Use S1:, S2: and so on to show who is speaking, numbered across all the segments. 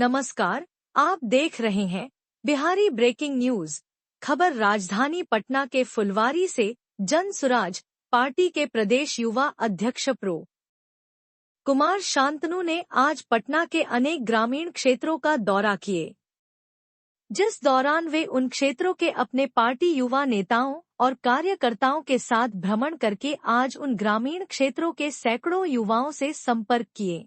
S1: नमस्कार, आप देख रहे हैं बिहारी ब्रेकिंग न्यूज। खबर राजधानी पटना के फुलवारी से जन सुराज पार्टी के प्रदेश युवा अध्यक्ष प्रो कुमार शांतनु ने आज पटना के अनेक ग्रामीण क्षेत्रों का दौरा किए, जिस दौरान वे उन क्षेत्रों के अपने पार्टी युवा नेताओं और कार्यकर्ताओं के साथ भ्रमण करके आज उन ग्रामीण क्षेत्रों के सैकड़ों युवाओं से संपर्क किए।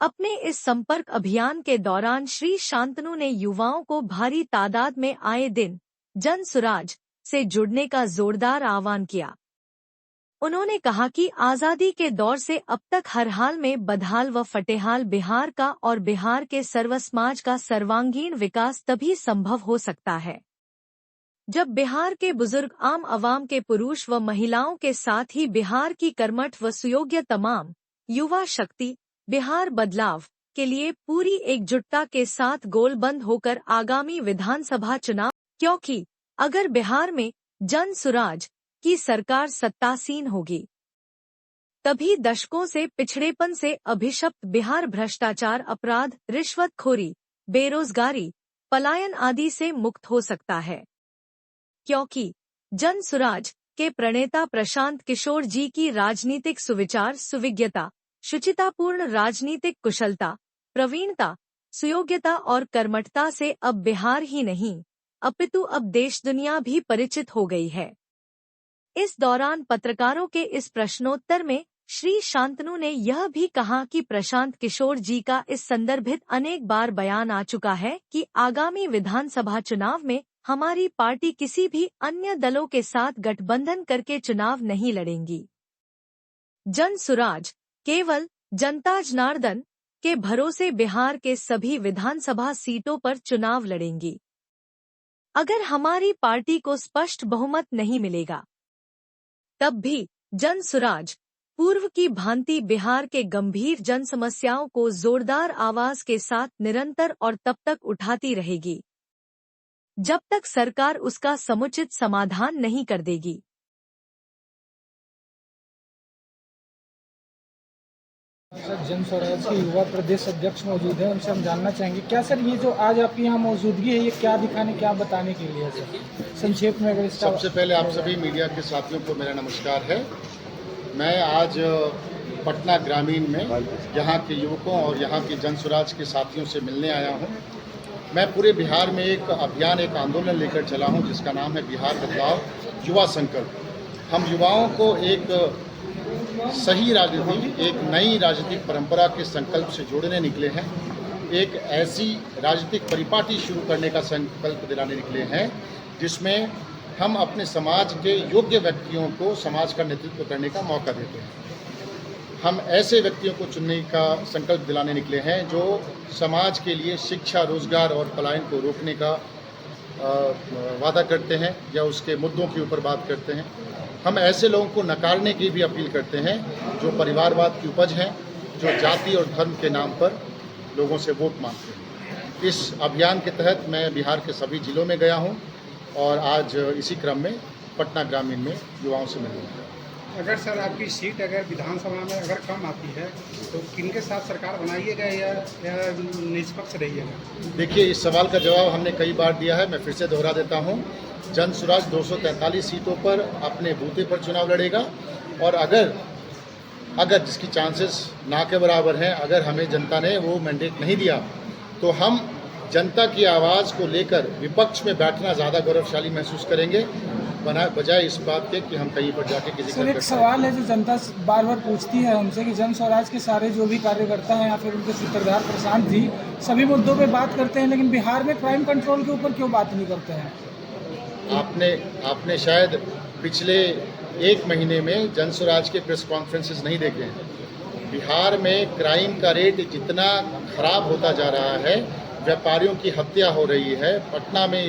S1: अपने इस संपर्क अभियान के दौरान श्री शांतनु ने युवाओं को भारी तादाद में आए दिन जन सुराज से जुड़ने का जोरदार आह्वान किया। उन्होंने कहा कि आजादी के दौर से अब तक हर हाल में बदहाल व फटेहाल बिहार का और बिहार के सर्व समाज का सर्वांगीण विकास तभी संभव हो सकता है जब बिहार के बुजुर्ग आम आवाम के पुरुष व महिलाओं के साथ ही बिहार की कर्मठ व सुयोग्य तमाम युवा शक्ति बिहार बदलाव के लिए पूरी एकजुटता के साथ गोलबंद होकर आगामी विधानसभा चुनाव, क्योंकि अगर बिहार में जन सुराज की सरकार सत्तासीन होगी तभी दशकों से पिछड़ेपन से अभिशप्त बिहार भ्रष्टाचार, अपराध, रिश्वतखोरी, बेरोजगारी, पलायन आदि से मुक्त हो सकता है। क्योंकि जन सुराज के प्रणेता प्रशांत किशोर जी की राजनीतिक सुविचार, सुविज्ञता, शुचितापूर्ण राजनीतिक कुशलता, प्रवीणता, सुयोग्यता और कर्मठता से अब बिहार ही नहीं अपितु अब देश दुनिया भी परिचित हो गई है। इस दौरान पत्रकारों के इस प्रश्नोत्तर में श्री शांतनु ने यह भी कहा कि प्रशांत किशोर जी का इस संदर्भित अनेक बार बयान आ चुका है कि आगामी विधानसभा चुनाव में हमारी पार्टी किसी भी अन्य दलों के साथ गठबंधन करके चुनाव नहीं लड़ेंगी। जन सुराज केवल जनता जनार्दन के भरोसे बिहार के सभी विधानसभा सीटों पर चुनाव लड़ेंगी। अगर हमारी पार्टी को स्पष्ट बहुमत नहीं मिलेगा तब भी जन सुराज पूर्व की भांति बिहार के गंभीर जन समस्याओं को जोरदार आवाज के साथ निरंतर और तब तक उठाती रहेगी जब तक सरकार उसका समुचित समाधान नहीं कर देगी।
S2: सर, जन स्वराज के युवा प्रदेश अध्यक्ष मौजूद हैं, उनसे हम जानना चाहेंगे क्या सर ये जो आज आपकी यहाँ मौजूदगी है ये क्या दिखाने, क्या बताने के लिए सर, संक्षेप में अगर
S3: सबसे पहले आप सभी मीडिया के साथियों को मेरा नमस्कार है। मैं आज पटना ग्रामीण में यहाँ के युवकों और यहाँ के जन स्वराज के साथियों से मिलने आया हूँ। मैं पूरे बिहार में एक अभियान, एक आंदोलन लेकर चला हूँ जिसका नाम है बिहार बदलाव युवा संकल्प। हम युवाओं को एक सही राजनीति, एक नई राजनीतिक परंपरा के संकल्प से जोड़ने निकले हैं। एक ऐसी राजनीतिक परिपाटी शुरू करने का संकल्प दिलाने निकले हैं जिसमें हम अपने समाज के योग्य व्यक्तियों को समाज का नेतृत्व करने का मौका देते हैं। हम ऐसे व्यक्तियों को चुनने का संकल्प दिलाने निकले हैं जो समाज के लिए शिक्षा, रोजगार और पलायन को रोकने का वादा करते हैं या उसके मुद्दों के ऊपर बात करते हैं। हम ऐसे लोगों को नकारने की भी अपील करते हैं जो परिवारवाद की उपज हैं, जो जाति और धर्म के नाम पर लोगों से वोट मांगते हैं। इस अभियान के तहत मैं बिहार के सभी जिलों में गया हूं और आज इसी क्रम में पटना ग्रामीण में युवाओं से मिलूंगा।
S4: अगर सर आपकी सीट अगर विधानसभा में अगर कम आती है तो किनके साथ सरकार बनाइएगा या निष्पक्ष रहिएगा? देखिए,
S3: इस सवाल का जवाब हमने कई बार दिया है, मैं फिर से दोहरा देता हूं। जन सुराज 243 सीटों पर अपने बूते पर चुनाव लड़ेगा और अगर जिसकी चांसेस ना के बराबर हैं, अगर हमें जनता ने वो मैंडेट नहीं दिया तो हम जनता की आवाज़ को लेकर विपक्ष में बैठना ज़्यादा गौरवशाली महसूस करेंगे बजाय इस बात के कि हम कहीं पर जाके किसी
S2: सर, एक सवाल है जो जनता बार बार पूछती है हमसे कि जन स्वराज के सारे जो भी कार्यकर्ता हैं या फिर उनके सूत्रधार प्रशांत जी सभी मुद्दों पे बात करते हैं, लेकिन बिहार में क्राइम कंट्रोल के ऊपर क्यों बात नहीं करते हैं?
S3: आपने शायद पिछले एक महीने में जन स्वराज के प्रेस कॉन्फ्रेंसेस नहीं देखे हैं। बिहार में क्राइम का रेट जितना खराब होता जा रहा है, व्यापारियों की हत्या हो रही है। पटना में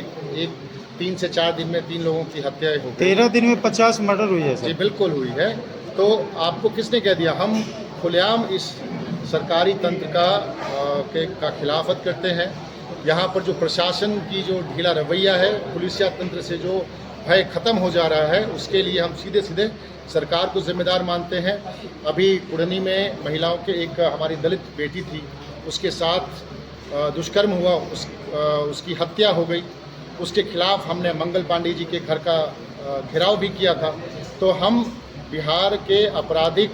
S3: 3 से 4 दिन में 3 लोगों की हत्याएं हो गई।
S2: 13 दिन में 50 मर्डर हुई है सर।
S3: जी बिल्कुल हुई है। तो आपको किसने कह दिया? हम खुलेआम इस सरकारी तंत्र का खिलाफत करते हैं। यहाँ पर जो प्रशासन की जो ढीला रवैया है, पुलिसिया तंत्र से जो भय खत्म हो जा रहा है, उसके लिए हम सीधे सीधे सरकार को जिम्मेदार मानते हैं। अभी कुड़नी में महिलाओं के एक हमारी दलित बेटी थी, उसके साथ दुष्कर्म हुआ, उसकी हत्या हो गई, उसके खिलाफ हमने मंगल पांडे जी के घर का घेराव भी किया था। तो हम बिहार के आपराधिक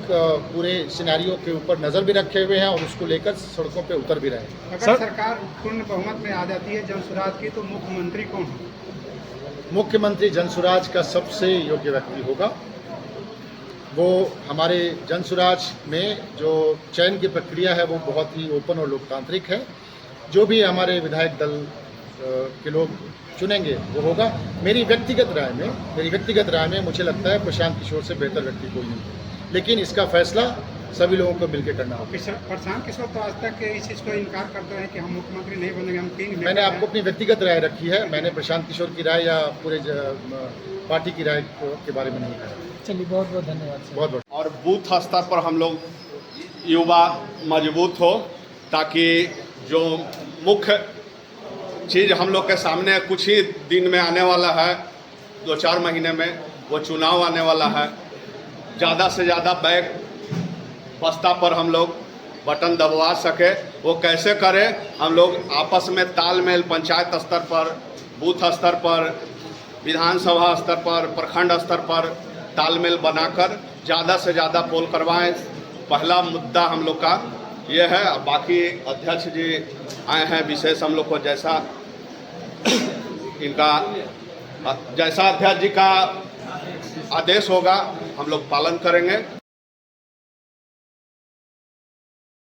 S3: पूरे सिनेरियो के ऊपर नज़र भी रखे हुए हैं और उसको लेकर सड़कों पे उतर भी रहे हैं।
S4: अगर सरकार पूर्ण बहुमत में आ जाती है जनसुराज की, तो मुख्यमंत्री कौन हो?
S3: मुख्यमंत्री जनसुराज का सबसे योग्य व्यक्ति होगा। वो हमारे जनसुराज में जो चयन की प्रक्रिया है वो बहुत ही ओपन और लोकतांत्रिक है। जो भी हमारे विधायक दल के लोग चुनेंगे वो होगा। मेरी व्यक्तिगत राय में मुझे लगता है प्रशांत किशोर से बेहतर व्यक्ति कोई नहीं है, लेकिन इसका फैसला सभी लोगों को मिलकर करना होगा।
S4: प्रशांत किशोर तो आज तक इस चीज़ को इनकार करते हैं कि हम मुख्यमंत्री नहीं बनेंगे, हम किंग।
S3: मैंने आपको अपनी व्यक्तिगत राय रखी है, मैंने प्रशांत किशोर की राय या पूरे पार्टी की राय के बारे में नहीं कहा।
S2: चलिए, बहुत बहुत धन्यवाद।
S3: बहुत बहुत।
S5: और बूथ स्तर पर हम लोग युवा मजबूत हो, ताकि जो मुख्य चीज़ हम लोग के सामने कुछ ही दिन में आने वाला है, 2-4 महीने में वो चुनाव आने वाला है। ज़्यादा से ज़्यादा बैक बस्ता पर हम लोग बटन दबवा सके, वो कैसे करें? हम लोग आपस में तालमेल पंचायत स्तर पर, बूथ स्तर पर, विधानसभा स्तर पर, प्रखंड स्तर पर तालमेल बनाकर ज़्यादा से ज़्यादा पोल करवाएं। पहला मुद्दा हम लोग का ये है। बाकी अध्यक्ष जी आए हैं, विशेष हम लोग को जैसा अध्यक्ष जी का आदेश होगा हम लोग पालन करेंगे।